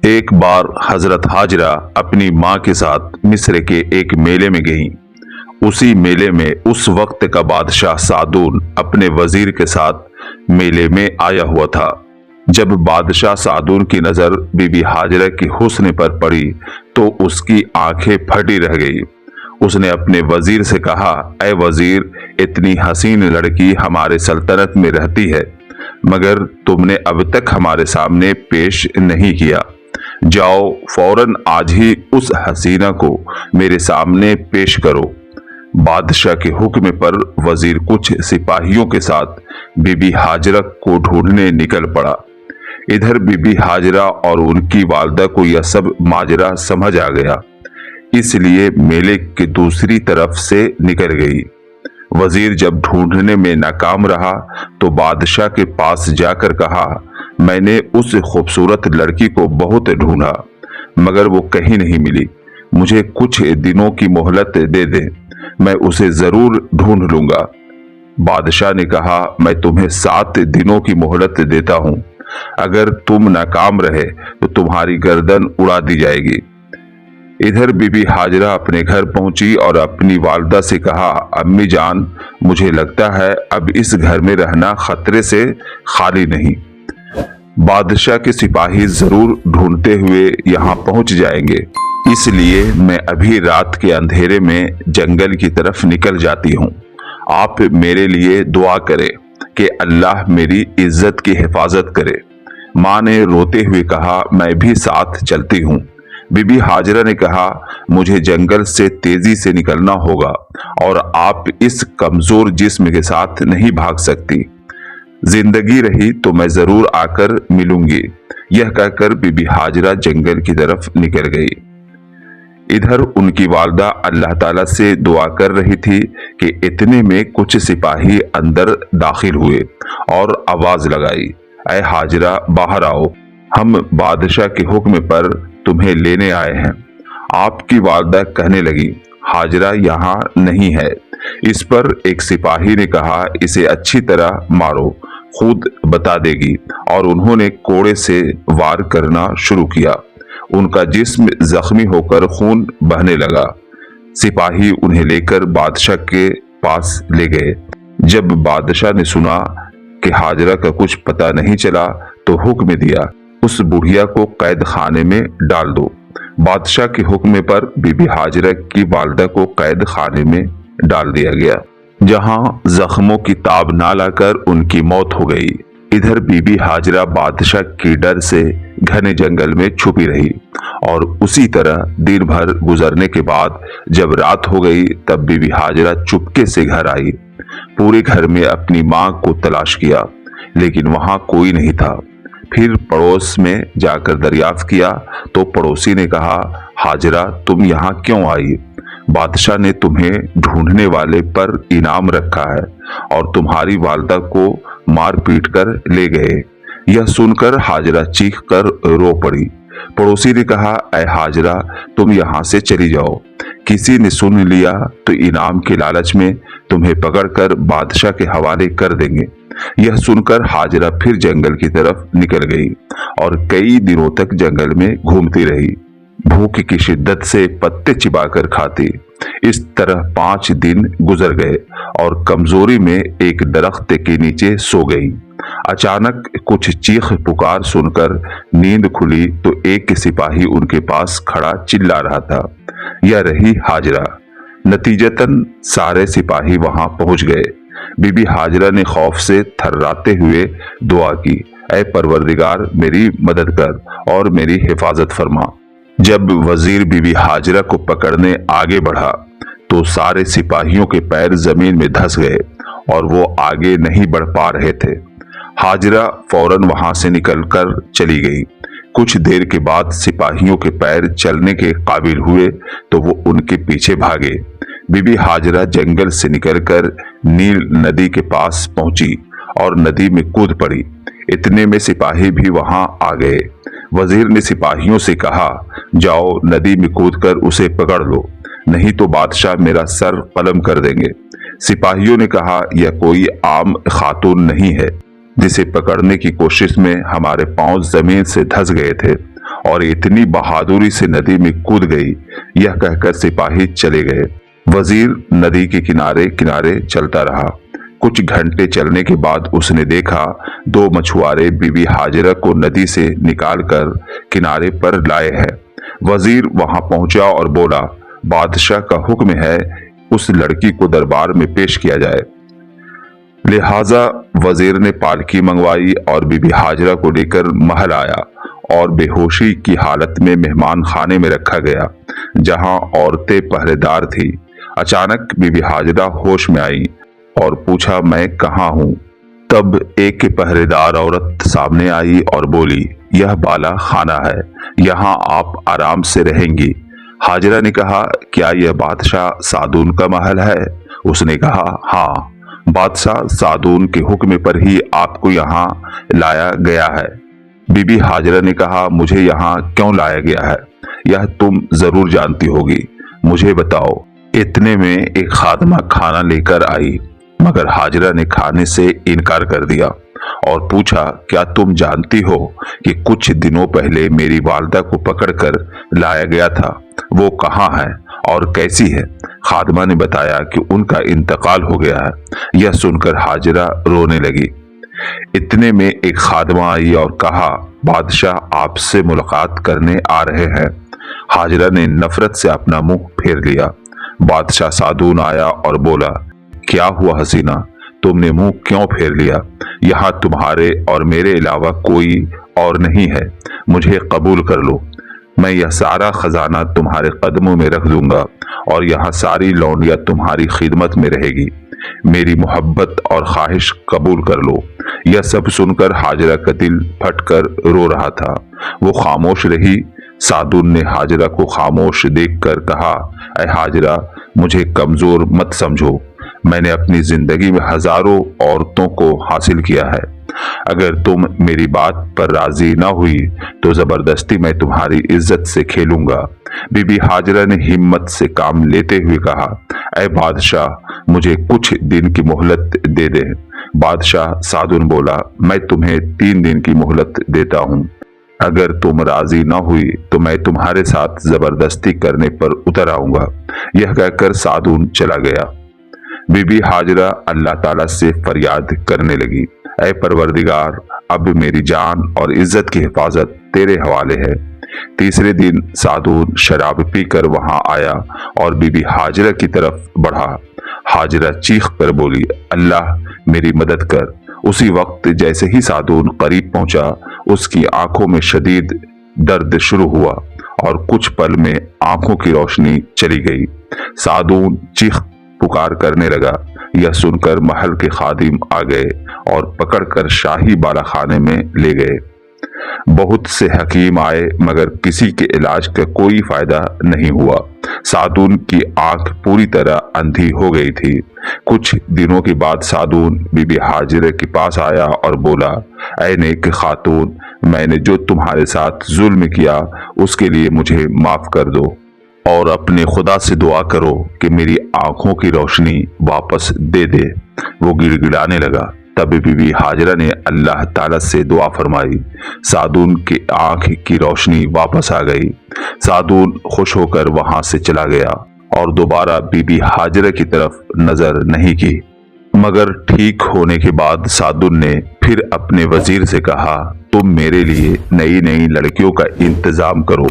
ایک بار حضرت ہاجرہ اپنی ماں کے ساتھ مصر کے ایک میلے میں گئیں۔ اسی میلے میں اس وقت کا بادشاہ سعدون اپنے وزیر کے ساتھ میلے میں آیا ہوا تھا۔ جب بادشاہ سعدون کی نظر بی بی ہاجرہ کے حسن پر پڑی تو اس کی آنکھیں پھٹی رہ گئی۔ اس نے اپنے وزیر سے کہا، اے وزیر، اتنی حسین لڑکی ہمارے سلطنت میں رہتی ہے مگر تم نے اب تک ہمارے سامنے پیش نہیں کیا۔ جاؤ فوراً آج ہی اس حسینہ کو میرے سامنے پیش کرو۔ بادشاہ کے حکم پر وزیر کچھ سپاہیوں کے ساتھ بی بی ہاجرہ کو ڈھونڈنے نکل پڑا۔ ادھر بی بی ہاجرہ اور ان کی والدہ کو یہ سب ماجرا سمجھ آ گیا، اس لیے میلے کی دوسری طرف سے نکل گئی۔ وزیر جب ڈھونڈنے میں ناکام رہا تو بادشاہ کے پاس جا کر کہا، میں نے اس خوبصورت لڑکی کو بہت ڈھونڈا مگر وہ کہیں نہیں ملی۔ مجھے کچھ دنوں کی مہلت دے دیں، میں اسے ضرور ڈھونڈ لوں گا۔ بادشاہ نے کہا، میں تمہیں 7 دنوں کی مہلت دیتا ہوں، اگر تم ناکام رہے تو تمہاری گردن اڑا دی جائے گی۔ ادھر بی بی ہاجرہ اپنے گھر پہنچی اور اپنی والدہ سے کہا، امی جان، مجھے لگتا ہے اب اس گھر میں رہنا خطرے سے خالی نہیں۔ بادشاہ کے سپاہی ضرور ڈھونڈتے ہوئے یہاں پہنچ جائیں گے، اس لیے میں ابھی رات کے اندھیرے میں جنگل کی طرف نکل جاتی ہوں۔ آپ میرے لیے دعا کریں کہ اللہ میری عزت کی حفاظت کرے۔ ماں نے روتے ہوئے کہا، میں بھی ساتھ چلتی ہوں۔ بی بی ہاجرہ نے کہا، مجھے جنگل سے تیزی سے نکلنا ہوگا اور آپ اس کمزور جسم کے ساتھ نہیں بھاگ سکتی۔ زندگی رہی تو میں ضرور آ کر ملوں گی۔ یہ کہہ کر بی بی ہاجرہ جنگل کی طرف نکل گئی۔ ادھر ان کی والدہ اللہ تعالیٰ سے دعا کر رہی تھی کہ اتنے میں کچھ سپاہی اندر داخل ہوئے اور آواز لگائی، اے ہاجرہ باہر آؤ، ہم بادشاہ کے حکم پر تمہیں لینے آئے ہیں۔ آپ کی والدہ کہنے لگی، ہاجرہ یہاں نہیں ہے۔ اس پر ایک سپاہی نے کہا، اسے اچھی طرح مارو، خود بتا دے گی، اور انہوں نے کوڑے سے وار کرنا شروع کیا۔ ان کا جسم زخمی ہو کر خون بہنے لگا۔ سپاہی انہیں لے کر بادشاہ کے پاس لے گئے۔ جب بادشاہ نے سنا کہ ہاجرہ کا کچھ پتہ نہیں چلا تو حکم دیا، اس بڑھیا کو قید خانے میں ڈال دو۔ بادشاہ کے حکم پر بی بی ہاجرہ کی والدہ کو قید خانے میں ڈال دیا گیا، جہاں زخموں کی تاب نہ لا کر ان کی موت ہو گئی۔ ادھر بی بی ہاجرہ بادشاہ کی ڈر سے گھنے جنگل میں چھپی رہی اور اسی طرح دن بھر گزرنے کے بعد جب رات ہو گئی تب بی بی ہاجرہ چپکے سے گھر آئی۔ پورے گھر میں اپنی ماں کو تلاش کیا لیکن وہاں کوئی نہیں تھا۔ پھر پڑوس میں جا کر دریافت کیا تو پڑوسی نے کہا، ہاجرہ تم یہاں کیوں آئی؟ بادشاہ نے تمہیں ڈھونڈنے والے پر انعام رکھا ہے اور تمہاری والدہ کو مار پیٹ کر لے گئے۔ یہ سن کر ہاجرہ چیخ کر رو پڑی۔ پڑوسی نے کہا، اے ہاجرہ تم یہاں سے چلی جاؤ، کسی نے سن لیا تو انعام کے لالچ میں تمہیں پکڑ کر بادشاہ کے حوالے کر دیں گے۔ یہ سن کر ہاجرہ پھر جنگل کی طرف نکل گئی اور کئی دنوں تک جنگل میں گھومتی رہی، بھوک کی شدت سے پتے چبا کر کھاتی۔ اس طرح 5 دن گزر گئے اور کمزوری میں ایک درخت کے نیچے سو گئی۔ اچانک کچھ چیخ پکار سن کر نیند کھلی تو ایک سپاہی ان کے پاس کھڑا چلا رہا تھا، یہ رہی ہاجرہ۔ نتیجتاً سارے سپاہی وہاں پہنچ گئے۔ بی بی ہاجرہ نے خوف سے تھراتے ہوئے دعا کی، اے پروردگار میری مدد کر اور میری حفاظت فرما۔ جب وزیر بی بی ہاجرہ کو پکڑنے آگے بڑھا تو سارے سپاہیوں کے پیر زمین میں دھس گئے اور وہ آگے نہیں بڑھ پا رہے تھے۔ ہاجرہ فوراً وہاں سے نکل کر چلی گئی۔ کچھ دیر کے بعد سپاہیوں کے پیر چلنے کے قابل ہوئے تو وہ ان کے پیچھے بھاگے۔ بی بی ہاجرہ جنگل سے نکل کر نیل ندی کے پاس پہنچی اور ندی میں کود پڑی۔ اتنے میں سپاہی بھی وہاں آ گئے۔ وزیر نے سپاہیوں سے کہا، جاؤ ندی میں کود کر اسے پکڑ لو، نہیں تو بادشاہ میرا سر قلم کر دیں گے۔ سپاہیوں نے کہا، یہ کوئی عام خاتون نہیں ہے جسے پکڑنے کی کوشش میں ہمارے پاؤں زمین سے دھس گئے تھے और इतनी बहादुरी से नदी में कूद गई, यह कहकर सिपाही चले गए। वजीर नदी के किनारे किनारे चलता रहा। कुछ घंटे चलने के बाद उसने देखा दो मछुआरे बीबी हाजिरा को नदी से निकालकर किनारे पर लाए हैं। वजीर वहां पहुंचा और बोला, बादशाह का हुक्म है उस लड़की को दरबार में पेश किया जाए। लिहाजा वजीर ने पालकी मंगवाई और बीबी हाजिरा को लेकर महल आया और बेहोशी की हालत में मेहमान खाने में रखा गया, जहां औरतें पहरेदार थी। अचानक बीबी हाजिरा होश में आई और पूछा, मैं कहाँ हूँ? तब एक पहरेदार औरत सामने आई और बोली, यह बाला खाना है, यहाँ आप आराम से रहेंगी। हाजिरा ने कहा, क्या यह बादशाह सादून का महल है? उसने कहा, हाँ, बादशाह सादून के हुक्म पर ही आपको यहाँ लाया गया है। बीबी हाजिरा ने कहा, मुझे यहाँ क्यों लाया गया है यह तुम जरूर जानती होगी, मुझे बताओ। इतने में एक खादमा खाना लेकर आई, मगर हाजिरा ने खाने से इनकार कर दिया और पूछा, क्या तुम जानती हो कि कुछ दिनों पहले मेरी वालदा को पकड़कर लाया गया था, वो कहाँ है और कैसी है? खादमा ने बताया कि उनका इंतकाल हो गया है। यह सुनकर हाजिरा रोने लगी। इतने में एक खादमा आई और कहा, बादशाह आपसे मुलाकात करने आ रहे हैं। हाजिरा ने नफरत से अपना मुंह फेर लिया। बादशाह सादून आया और बोला, क्या हुआ हसीना, तुमने मुंह क्यों फेर लिया? यहाँ तुम्हारे और मेरे अलावा कोई और नहीं है, मुझे कबूल कर लो। मैं यह सारा खजाना तुम्हारे कदमों में रख दूंगा और यहाँ सारी लौंडियां तुम्हारी खिदमत में रहेगी। मेरी मोहब्बत और ख्वाहिश कबूल कर लो। यह सब सुनकर हाजिरा का दिल फटकर रो रहा था। वो खामोश रही। सादून ने हाजिरा को खामोश देखकर कहा, ऐ हाजिरा, मुझे कमजोर मत समझो। मैंने अपनी जिंदगी में हजारों औरतों को हासिल किया है। अगर तुम मेरी बात पर राजी ना हुई तो जबरदस्ती मैं तुम्हारी इज्जत से खेलूंगा। बीबी हाजिरा ने हिम्मत से काम लेते हुए कहा, ऐ बादशाह, मुझे कुछ दिन की मोहलत दे दे। बादशाह सादून बोला, मैं तुम्हें 3 दिन की मोहलत देता हूँ। अगर तुम राजी ना हुई तो मैं तुम्हारे साथ जबरदस्ती करने पर उतर आऊंगा। यह कहकर सादून चला गया। बीबी हाजिरा अल्लाह ताला से फरियाद करने लगी, ऐ परवरदिगार, अब मेरी जान और इज्जत की हिफाजत तेरे हवाले है। तीसरे दिन सादून शराब पीकर वहां आया और बीबी हाजिरा की तरफ बढ़ा। हाजिरा चीख कर बोली, अल्लाह मेरी मदद कर। उसी वक्त जैसे ही सादून करीब पहुंचा, उसकी आंखों में शदीद दर्द शुरू हुआ और कुछ पल में आंखों की रोशनी चली गई। सादून चीख पुकार करने लगा। यह सुनकर महल के खादिम आ गए और पकड़कर शाही बालाखाने में ले गए। बहुत से हकीम आए मगर किसी के इलाज का कोई फायदा नहीं हुआ। सादून की आंख पूरी तरह अंधी हो गई थी। कुछ दिनों के बाद सादून बीबी हाजिरा के पास आया और बोला, ऐ नेक खातून, मैंने जो तुम्हारे साथ जुल्म किया उसके लिए मुझे माफ कर दो और अपने खुदा से दुआ करो कि मेरी आंखों की रोशनी वापस दे दे। वो गिड़गिड़ाने लगा। तब बीबी हाजिरा ने अल्लाह ताला से दुआ फरमाई। सादून की आंख की रोशनी वापस आ गई। सादून खुश होकर वहां से चला गया और दोबारा बीबी हाजिरा की तरफ नजर नहीं की। मगर ठीक होने के बाद सादून ने फिर अपने वजीर से कहा, तुम मेरे लिए नई नई लड़कियों का इंतजाम करो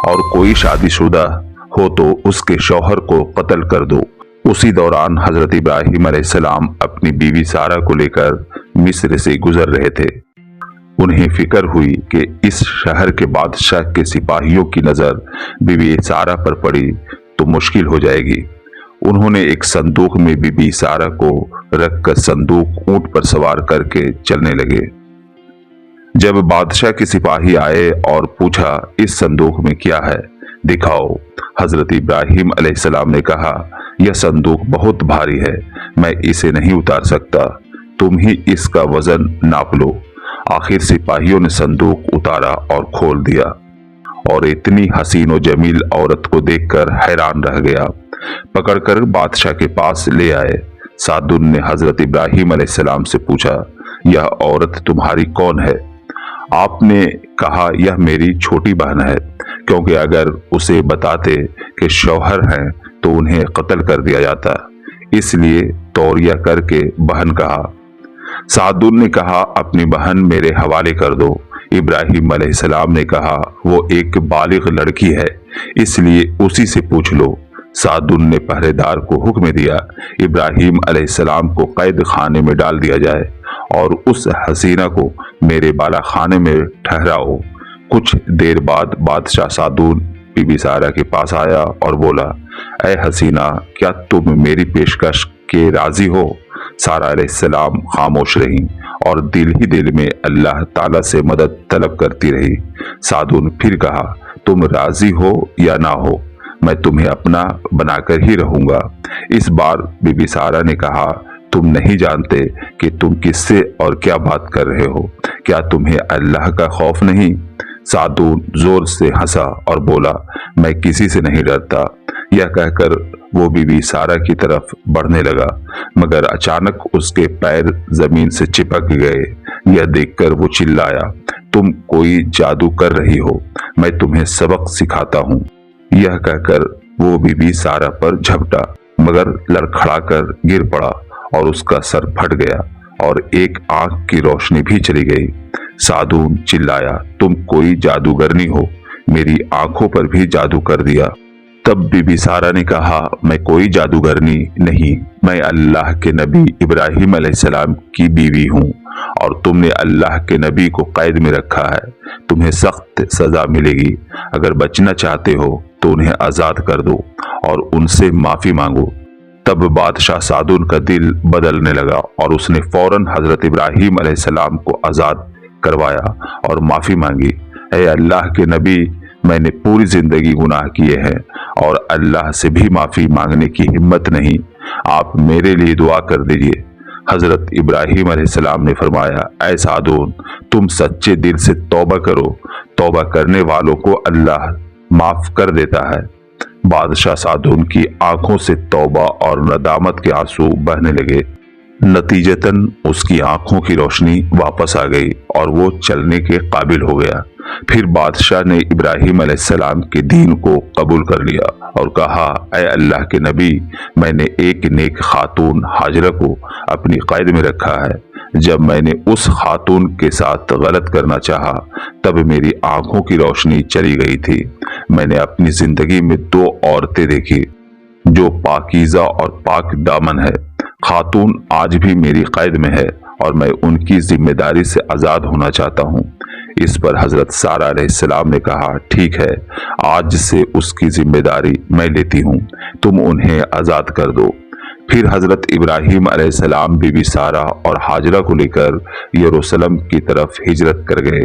और कोई शादीशुदा हो तो उसके शौहर को कत्ल कर दो। उसी दौरान हजरत इब्राहिम अलैहिस्सलाम अपनी बीवी सारा को लेकर मिस्र से गुजर रहे थे। उन्हें फिक्र हुई कि इस शहर के बादशाह के सिपाहियों की नजर बीबी सारा पर पड़ी तो मुश्किल हो जाएगी। उन्होंने एक संदूक में बीबी सारा को रखकर संदूक ऊंट पर सवार करके चलने लगे। जब बादशाह के सिपाही आए और पूछा, इस संदूक में क्या है, दिखाओ। हजरत इब्राहिम अलैहिस्सलाम ने कहा, यह संदूक बहुत भारी है, मैं इसे नहीं उतार सकता, तुम ही इसका वजन नाप लो। आखिर सिपाहियों ने संदूक उतारा और खोल दिया और इतनी हसीन और जमील औरत को देखकर हैरान रह गया। पकड़कर बादशाह के पास ले आए। सादून ने हजरत इब्राहिम अलैहिस्सलाम से पूछा, यह औरत तुम्हारी कौन है? आपने कहा यह मेरी छोटी बहन है, क्योंकि अगर उसे बताते कि शौहर हैं तो उन्हें कत्ल कर दिया जाता, इसलिए तौरिया करके बहन कहा। सादुन ने कहा अपनी बहन मेरे हवाले कर दो। इब्राहिम अलैहिस्सलाम ने कहा वो एक बालिग लड़की है, इसलिए उसी से पूछ लो। सादुन ने पहरेदार को हुक्म दिया इब्राहिम अलैहिस्सलाम को कैद खाने में डाल दिया जाए और उस हसीना को मेरे बाला खाने में ठहराओ। कुछ देर बाद बादशाह सादुन बीबी सारा के पास आया और बोला, ऐ हसीना, क्या तुम मेरी पेशकश के राजी हो? सारा अलैहिस्सलाम खामोश रही और दिल ही दिल में अल्लाह ताला से मदद तलब करती रही। सादुन फिर कहा, तुम राजी हो या ना हो, मैं तुम्हें अपना बनाकर ही रहूंगा। इस बार बीबी सारा ने कहा, तुम नहीं जानते कि तुम किससे और क्या बात कर रहे हो? क्या तुम्हें अल्लाह का खौफ नहीं? सादुन जोर से हंसा और बोला, मैं किसी से नहीं डरता। यह कहकर वो बीबी सारा की तरफ बढ़ने लगा, मगर अचानक उसके पैर जमीन से चिपक गए। यह देखकर वो चिल्लाया, तुम कोई जादू कर रही हो, मैं तुम्हें सबक सिखाता हूँ। यह कहकर वो बीबी सारा पर झपटा, मगर लड़खड़ाकर गिर पड़ा और उसका सर फट गया और एक आंख की रोशनी भी चली गई। सादुन चिल्लाया, तुम कोई जादूगरनी हो, मेरी आंखों पर भी जादू कर दिया। तब बीबी सारा ने कहा, मैं कोई जादूगरनी नहीं, मैं अल्लाह के नबी इब्राहिम अलैहिस्सलाम की बीवी हूँ और तुमने अल्लाह के नबी को कैद में रखा है, तुम्हें सख्त सजा मिलेगी। अगर बचना चाहते हो तो उन्हें आजाद कर दो और उनसे माफी मांगो। तब बादशाह सादुन का दिल बदलने लगा और उसने फौरन हजरत इब्राहिम अलैहिस्सलाम को आजाद करवाया और माफी मांगी। ऐ अल्लाह के नबी, मैंने पूरी जिंदगी गुनाह किए हैं और अल्लाह से भी माफी मांगने की हिम्मत नहीं, आप मेरे लिए दुआ कर दीजिए। हजरत इब्राहिम अलैहिस्सलाम ने फरमाया, ऐ सादुन, तुम सच्चे दिल से तौबा करो, तौबा करने वालों को अल्लाह माफ कर देता है। बादशाह सादुन की आंखों से तौबा और नदामत के आंसू बहने लगे। नतीजतन उसकी आंखों की रोशनी वापस आ गई और वो चलने के काबिल हो गया। फिर बादशाह ने इब्राहिम अलैहिस्सलाम के दीन को कबूल कर लिया और कहा, ऐ अल्लाह के नबी, मैंने एक नेक खातून हाजरा को अपनी कैद में रखा है। जब मैंने उस खातून के साथ गलत करना चाहा तब मेरी आंखों की रोशनी चली गई थी। मैंने अपनी जिंदगी में 2 औरतें देखी जो पाकीज़ा और पाक दामन है। खातून आज भी मेरी कैद में है और मैं उनकी जिम्मेदारी से आजाद होना चाहता हूँ। इस पर हजरत सारा अलैहिस्सलाम ने कहा, ठीक है, आज से उसकी जिम्मेदारी मैं लेती हूँ, तुम उन्हें आजाद कर दो। फिर हजरत इब्राहिम अलैहिस्सलाम बीबी सारा और हाजरा को लेकर यरूशलेम की तरफ हिजरत कर गए।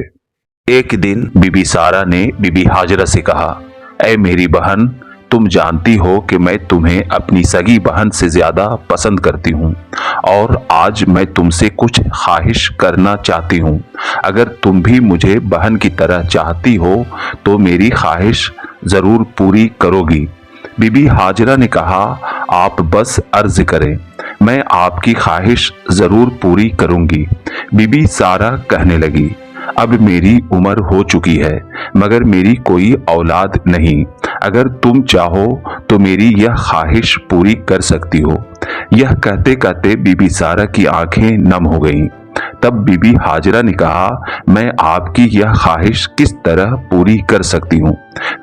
एक दिन बीबी सारा ने बीबी हाजरा से कहा, ऐ मेरी बहन, तुम जानती हो कि मैं तुम्हें अपनी सगी बहन से ज्यादा पसंद करती हूँ और आज मैं तुमसे कुछ ख्वाहिश करना चाहती हूँ। अगर तुम भी मुझे बहन की तरह चाहती हो तो मेरी ख्वाहिश जरूर पूरी करोगी। बीबी हाजरा ने कहा, आप बस अर्ज करें, मैं आपकी ख्वाहिश जरूर पूरी करूंगी। बीबी सारा कहने लगी, अब मेरी उम्र हो चुकी है मगर मेरी कोई औलाद नहीं, अगर तुम चाहो तो मेरी यह ख्वाहिश पूरी कर सकती हो। यह कहते कहते बीबी सारा की आंखें नम हो गईं। तब बीबी हाजरा ने कहा, मैं आपकी यह ख्वाहिश किस तरह पूरी कर सकती हूँ?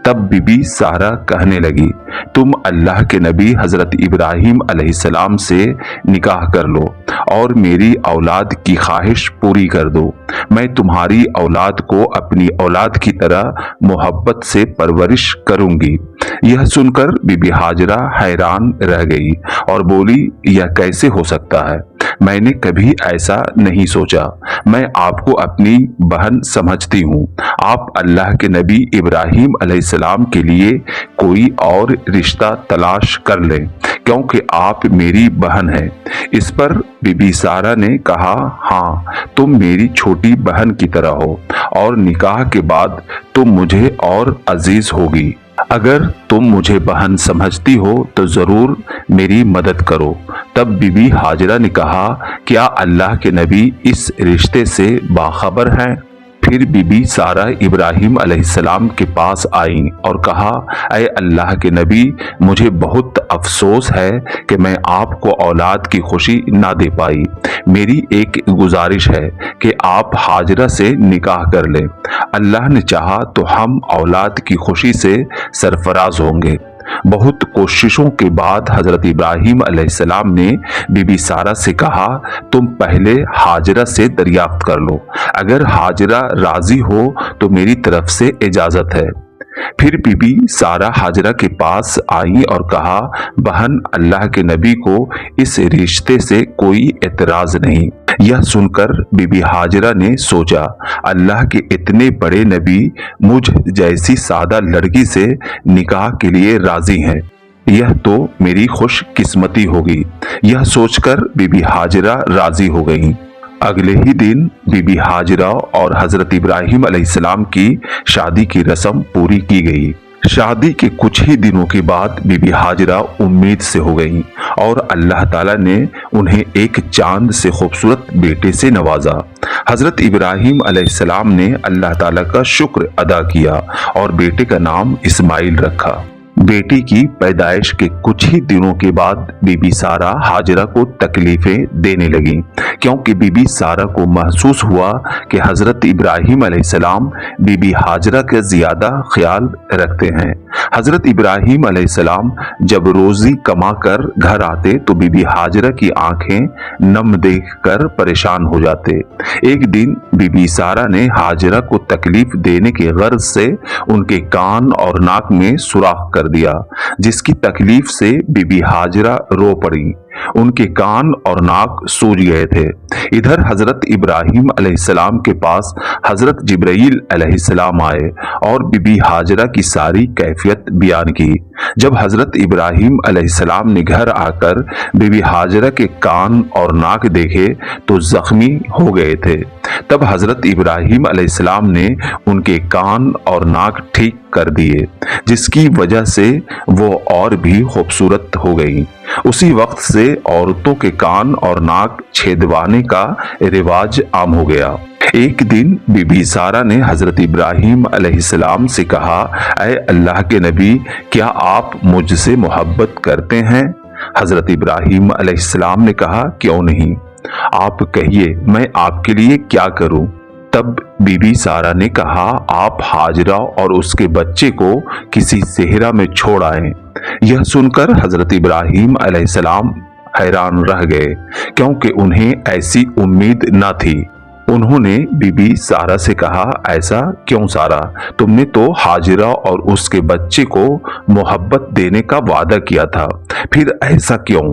तब बीबी सारा कहने लगी, तुम अल्लाह के नबी हजरत इब्राहिम अलैहिस्सलाम से निकाह कर लो और मेरी औलाद की ख्वाहिश पूरी कर दो। मैं तुम्हारी औलाद को अपनी औलाद की तरह मोहब्बत से परवरिश करूंगी। यह सुनकर बीबी हाजरा हैरान रह गई और बोली, यह कैसे हो सकता है? मैंने कभी ऐसा नहीं सोचा। मैं आपको अपनी बहन समझती हूँ। आप अल्लाह के नबी इब्राहिम अलैहिस्सलाम के लिए कोई और रिश्ता तलाश कर लें, क्योंकि आप मेरी बहन हैं। इस पर बीबी सारा ने कहा, हाँ, तुम मेरी छोटी बहन की तरह हो और निकाह के बाद तुम मुझे और अजीज होगी। अगर तुम मुझे बहन समझती हो तो जरूर मेरी मदद करो। तब बीबी हाजरा ने कहा, क्या अल्लाह के नबी इस रिश्ते से बाखबर हैं? फिर फिर बीबी सारा इब्राहिम अलैहिस्सलाम के पास आईं और कहा, ऐ अल्लाह के नबी, मुझे बहुत अफसोस है कि मैं आपको औलाद की खुशी ना दे पाई। मेरी एक गुजारिश है कि आप हाजरा से निकाह कर लें। अल्लाह ने चाहा तो हम औलाद की खुशी से सरफराज होंगे। बहुत कोशिशों के बाद हजरत इब्राहिम अलैहिस्सलाम ने बीबी सारा से कहा, तुम पहले हाजरा से दरियाफ्त कर लो, अगर हाजरा राजी हो तो मेरी तरफ से इजाजत है। फिर बीबी सारा हाजरा के पास आई और कहा, बहन, अल्लाह के नबी को इस रिश्ते से कोई एतराज नहीं। यह सुनकर बीबी हाजरा ने सोचा, अल्लाह के इतने बड़े नबी मुझ जैसी सादा लड़की से निकाह के लिए राजी हैं। यह तो मेरी खुश किस्मती होगी। यह सोचकर बीबी हाजरा राजी हो गईं। अगले ही दिन बीबी हाजरा और हजरत इब्राहिम अलैहिस्सलाम की शादी की रस्म पूरी की गई। शादी के कुछ ही दिनों के बाद बीबी हाजरा उम्मीद से हो गईं और अल्लाह ताला ने उन्हें एक चांद से खूबसूरत बेटे से नवाजा। हजरत इब्राहिम अलैहिस्सलाम ने अल्लाह ताला का शुक्र अदा किया और बेटे का नाम इस्माइल रखा। बेटी की पैदाइश के कुछ ही दिनों के बाद बीबी सारा हाजरा को तकलीफें देने लगी, क्योंकि बीबी सारा को महसूस हुआ कि हजरत इब्राहिम अलैहिस्सलाम बीबी हाजरा का ज्यादा ख्याल रखते हैं। हजरत इब्राहिम अलैहिस्सलाम जब रोजी कमा कर घर आते तो बीबी हाजरा की आंखें नम देखकर परेशान हो जाते। एक दिन बीबी सारा ने हाजरा को तकलीफ देने के गर्ज से उनके कान और नाक में सुराख कर दिया, जिसकी तकलीफ से बीबी हाजरा रो पड़ी। उनके कान और नाक सूज गए थे। इधर हजरत इब्राहिम अलैहिस्सलाम के पास हजरत जिब्राइल अलैहिस्सलाम आए और बीबी हाजरा की सारी कैफियत बयान की। जब हजरत इब्राहिम अलैहिस्सलाम ने घर आकर बीबी हाजरा के कान और नाक देखे तो जख्मी हो गए थे। तब हजरत इब्राहिम अलैहिस्सलाम ने उनके कान और नाक ठीक कर दिए, जिसकी वजह से वो और भी खूबसूरत हो गई। उसी वक्त से औरतों के कान और नाक छेदवाने का रिवाज आम हो गया। एक दिन बीबी सारा ने हजरत इब्राहिम अलैहिस्सलाम से कहा, ऐ अल्लाह के नबी, क्या आप मुझसे मोहब्बत करते हैं? हजरत इब्राहिम अलैहिस्सलाम ने कहा, क्यों नहीं, आप कहिए, मैं आपके लिए क्या करूं? तब बीबी सारा ने कहा, आप हाजरा और उसके बच्चे को किसी सेहरा में छोड़ आए। यह सुनकर हजरत इब्राहिम अलैहिस्सलाम हैरान रह गए, क्योंकि उन्हें ऐसी उम्मीद न थी। उन्होंने बीबी सारा से कहा, ऐसा क्यों सारा, तुमने तो हाजिरा और उसके बच्चे को मोहब्बत देने का वादा किया था, फिर ऐसा क्यों?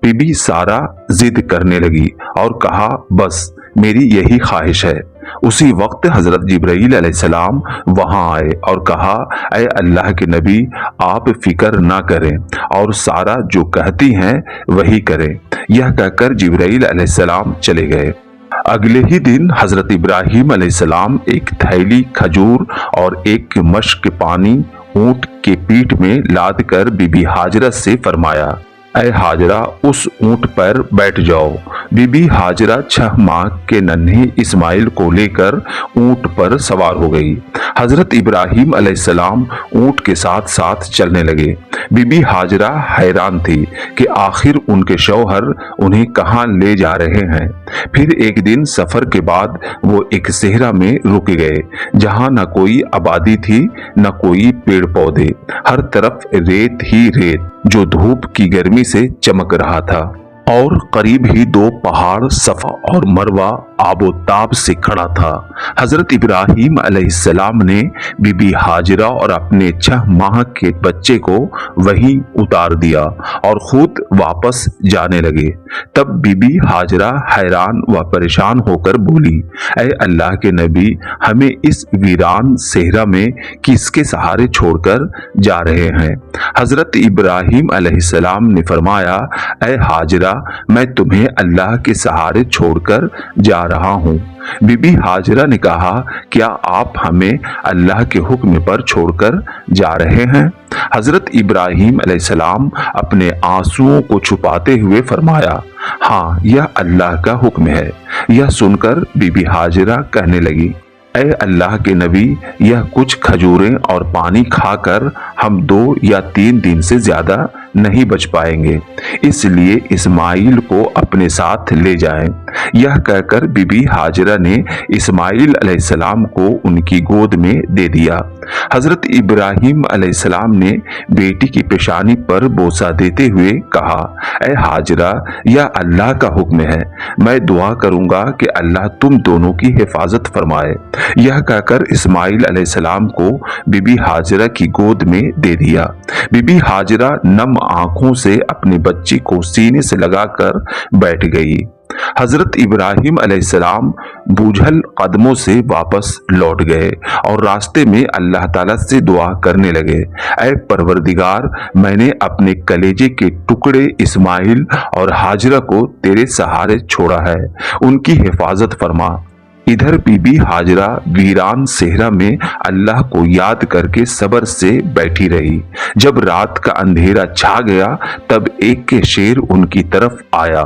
बीबी सारा जिद करने लगी और कहा, बस मेरी यही ख्वाहिश है। उसी वक्त हजरत जिब्राइल अलैहिस्सलाम वहां आए और कहा, ऐ अल्लाह के नबी, आप फिक्र ना करें और सारा जो कहती हैं वही करें। यह कहकर जिब्राइल अलैहिस्सलाम चले गए। अगले ही दिन हजरत इब्राहिम अलैहिस्सलाम एक थैली खजूर और एक मश्क पानी ऊंट के पीठ में लाद कर बीबी हाजरा से फरमाया, ऐ हाजरा, उस ऊंट पर बैठ जाओ। बीबी हाजरा 6 माह के नन्हे इस्माइल को लेकर ऊंट पर सवार हो गई। हजरत इब्राहिम अलैहिस्सलाम ऊंट के साथ साथ चलने लगे। बीबी हाजरा हैरान थी कि आखिर उनके शौहर उन्हें कहां ले जा रहे हैं। फिर एक दिन सफर के बाद वो एक सेहरा में रुक गए, जहां न कोई आबादी थी न कोई पेड़ पौधे, हर तरफ रेत ही रेत जो धूप की गर्मी से चमक रहा था। और करीब ही 2 पहाड़ सफा और मरवा आबोताब से खड़ा था। हजरत इब्राहिम अलैहिस्सलाम ने बीबी हाजरा और अपने 6 माह के बच्चे को वहीं उतार दिया और खुद वापस जाने लगे। तब बीबी हाजरा हैरान व परेशान होकर बोली, ऐ अल्लाह के नबी, हमें इस वीरान सेहरा में किसके सहारे छोड़कर जा रहे हैं? हजरत इब्राहिम अलैहिस्सलाम ने फरमाया, ऐ हाजरा, मैं तुम्हें अल्लाह के सहारे छोड़कर जा रहा हूँ। बीबी हाजरा ने कहा, क्या आप हमें अल्लाह के हुक्म पर छोड़कर जा रहे हैं? हजरत इब्राहिम अलैहिस्सलाम अपने आंसुओं को छुपाते हुए फरमाया, हाँ, यह अल्लाह का हुक्म है। यह सुनकर बीबी हाजरा कहने लगी, اے اللہ کے نبی، یہ کچھ کھجوریں اور پانی کھا کر ہم 2 یا 3 دن سے زیادہ نہیں بچ پائیں گے، اس لیے اسماعیل کو اپنے ساتھ لے جائیں۔ یہ کہہ کر بی بی ہاجرہ نے اسماعیل علیہ السلام کو ان کی گود میں دے دیا۔ حضرت ابراہیم علیہ السلام نے بیٹی کی پیشانی پر بوسہ دیتے ہوئے کہا، اے ہاجرہ، یہ اللہ کا حکم ہے، میں دعا کروں گا کہ اللہ تم دونوں کی حفاظت فرمائے۔ یہ کہہ کر اسماعیل علیہ السلام کو بی بی ہاجرہ کی گود میں دے دیا۔ بی بی ہاجرہ نم آنکھوں سے اپنے بچی کو سینے سے لگا کر بیٹھ گئی۔ حضرت ابراہیم علیہ السلام بوجھل قدموں سے واپس لوٹ گئے اور راستے میں اللہ تعالیٰ سے دعا کرنے لگے، اے پروردگار، میں نے اپنے کلیجے کے ٹکڑے اسماعیل اور ہاجرہ کو تیرے سہارے چھوڑا ہے، ان کی حفاظت فرما۔ ادھر بی بی ہاجرہ ویران صحرا میں اللہ کو یاد کر کے صبر سے بیٹھی رہی۔ جب رات کا اندھیرا چھا گیا تب ایک شیر ان کی طرف آیا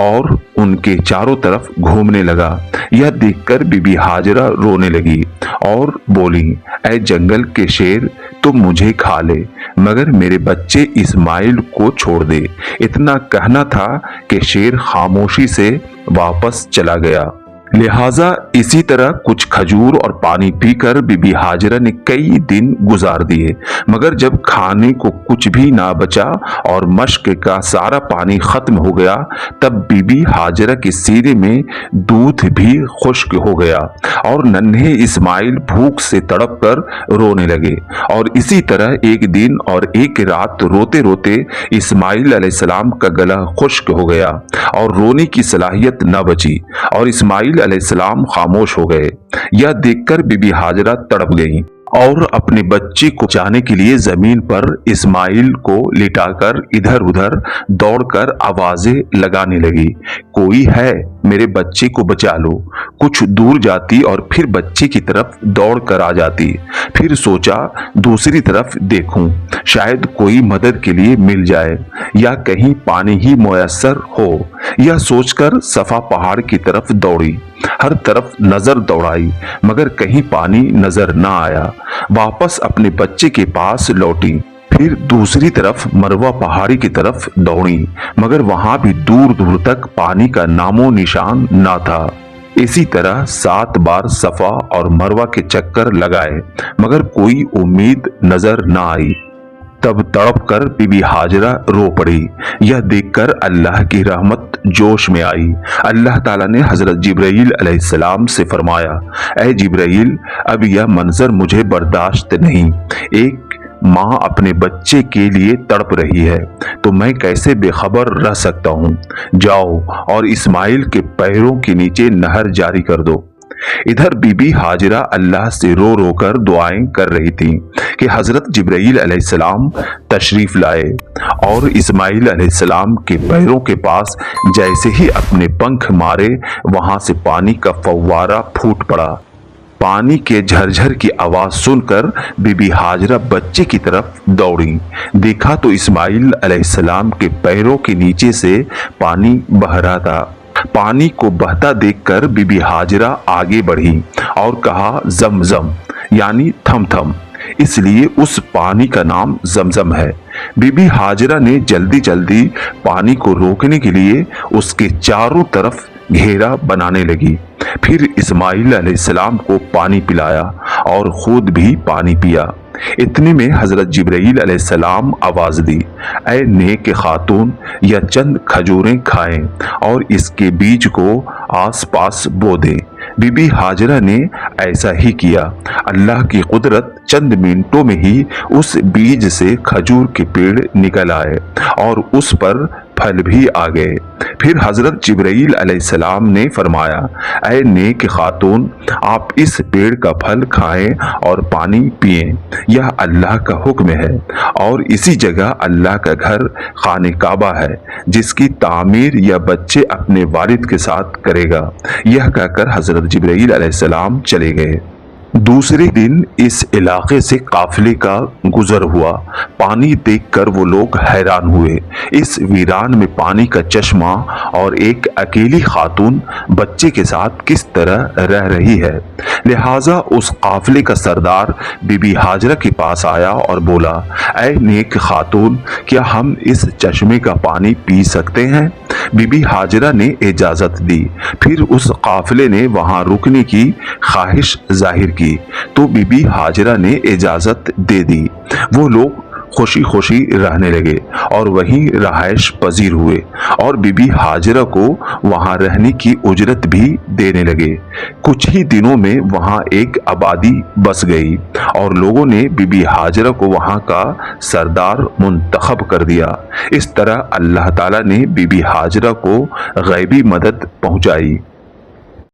اور ان کے چاروں طرف گھومنے لگا۔ یہ دیکھ کر بی بی ہاجرہ رونے لگی اور بولی، اے جنگل کے شیر، تم مجھے کھا لے مگر میرے بچے اسماعیل کو چھوڑ دے۔ اتنا کہنا تھا کہ شیر خاموشی سے واپس چلا گیا۔ لہٰذا اسی طرح کچھ کھجور اور پانی پی کر بی بی ہاجرہ نے کئی دن گزار دیے، مگر جب کھانے کو کچھ بھی نہ بچا اور مشق کا سارا پانی ختم ہو گیا تب بی بی ہاجرہ کے سینے میں دودھ بھی خشک ہو گیا اور ننھے اسماعیل بھوک سے تڑپ کر رونے لگے۔ اور اسی طرح ایک دن اور ایک رات روتے روتے اسماعیل علیہ السلام کا گلا خشک ہو گیا اور رونے کی صلاحیت نہ بچی اور اسماعیل علیہ السلام خاموش ہو گئے۔ یہ دیکھ کر بی بی ہاجرہ تڑپ گئیں اور اپنے بچے کو بچانے کے لیے زمین پر اسماعیل کو لٹا کر ادھر ادھر دوڑ کر آوازیں لگانے لگی، کوئی ہے میرے بچے کو بچا لو۔ کچھ دور جاتی اور پھر بچے کی طرف دوڑ کر آ جاتی، پھر سوچا دوسری طرف دیکھوں، شاید کوئی مدد کے لیے مل جائے یا کہیں پانی ہی میسر ہو۔ یہ سوچ کر صفا پہاڑ کی طرف دوڑی، ہر طرف نظر دوڑائی مگر کہیں پانی نظر نہ آیا۔ واپس اپنے بچے کے پاس لوٹی، پھر دوسری طرف مروہ پہاڑی کی طرف دوڑی مگر وہاں بھی دور دور تک پانی کا نام و نشان نہ تھا۔ اسی طرح 7 بار صفا اور مروہ کے چکر لگائے مگر کوئی امید نظر نہ آئی۔ تب تڑپ کر بی بی ہاجرہ رو پڑی۔ یہ دیکھ کر اللہ کی رحمت جوش میں آئی۔ اللہ تعالیٰ نے حضرت جبرائیل علیہ السلام سے فرمایا، اے جبرائیل، اب یہ منظر مجھے برداشت نہیں۔ ایک ماں اپنے بچے کے لیے تڑپ رہی ہے تو میں کیسے بے خبر رہ سکتا ہوں؟ جاؤ اور اسماعیل کے پیروں کے نیچے نہر جاری کر دو۔ ادھر بی بی ہاجرہ اللہ سے رو رو کر دعائیں کر رہی تھیں کہ حضرت جبرائیل علیہ السلام تشریف لائے اور اسماعیل علیہ السلام کے پیروں کے پاس جیسے ہی اپنے پنکھ مارے وہاں سے پانی کا فوارہ پھوٹ پڑا۔ پانی کے جھرجھر کی آواز سن کر بی بی ہاجرہ بچے کی طرف دوڑی، دیکھا تو اسماعیل علیہ السلام کے پیروں کے نیچے سے پانی بہہ رہا تھا۔ پانی کو بہتا دیکھ کر بی بی ہاجرہ آگے بڑھی اور کہا زمزم، یعنی تھم تھم، اس لیے اس پانی کا نام زمزم ہے۔ بی بی ہاجرہ نے جلدی جلدی پانی کو روکنے کے لیے اس کے چاروں طرف گھیرا بنانے لگی، پھر اسماعیل علیہ السلام کو پانی پلایا اور خود بھی پانی پیا۔ اتنے میں حضرت جبرائیل علیہ السلام آواز دی، اے نیک خاتون، یا چند کھجوریں کھائیں اور اس کے بیج کو آس پاس بو دیں۔ بی بی ہاجرہ نے ایسا ہی کیا۔ اللہ کی قدرت، چند منٹوں میں ہی اس بیج سے کھجور کے پیڑ نکل آئے اور اس پر پھل بھی آ گئے۔ پھر حضرت جبرائیل علیہ السلام نے فرمایا، اے نیک خاتون، آپ اس پیڑ کا پھل کھائیں اور پانی پئیں، یہ اللہ کا حکم ہے اور اسی جگہ اللہ کا گھر خانہ کعبہ ہے جس کی تعمیر یا بچے اپنے والد کے ساتھ کرے گا۔ یہ کہہ کر حضرت جبرائیل علیہ السلام چلے گئے۔ दूसरे दिन इस इलाके से काफिले का गुजर हुआ। पानी देखकर वो लोग हैरान हुए। इस वीरान में पानी का चश्मा और एक अकेली खातून बच्चे के साथ किस तरह रह रही है। लिहाजा उस काफिले का सरदार बीबी हाजरा के पास आया और बोला, ऐ नेक खातून, क्या हम इस चश्मे का पानी पी सकते हैं? बीबी हाजरा ने इजाजत दी। फिर उस काफिले ने वहां रुकने की ख्वाहिश जाहिर की तो बीबी हाजरा ने इजाजत दे दी। वो लोग खुशी खुशी रहने लगे और वहीं रहायश पजीर हुए और बीबी हाजरा को वहां रहने की उजरत भी देने लगे। कुछ ही दिनों में वहां एक आबादी बस गई और लोगों ने बीबी हाजरा को वहां का सरदार मुंतखब कर दिया। इस तरह अल्लाह ताला ने बीबी हाजरा को गैबी मदद पहुंचाई।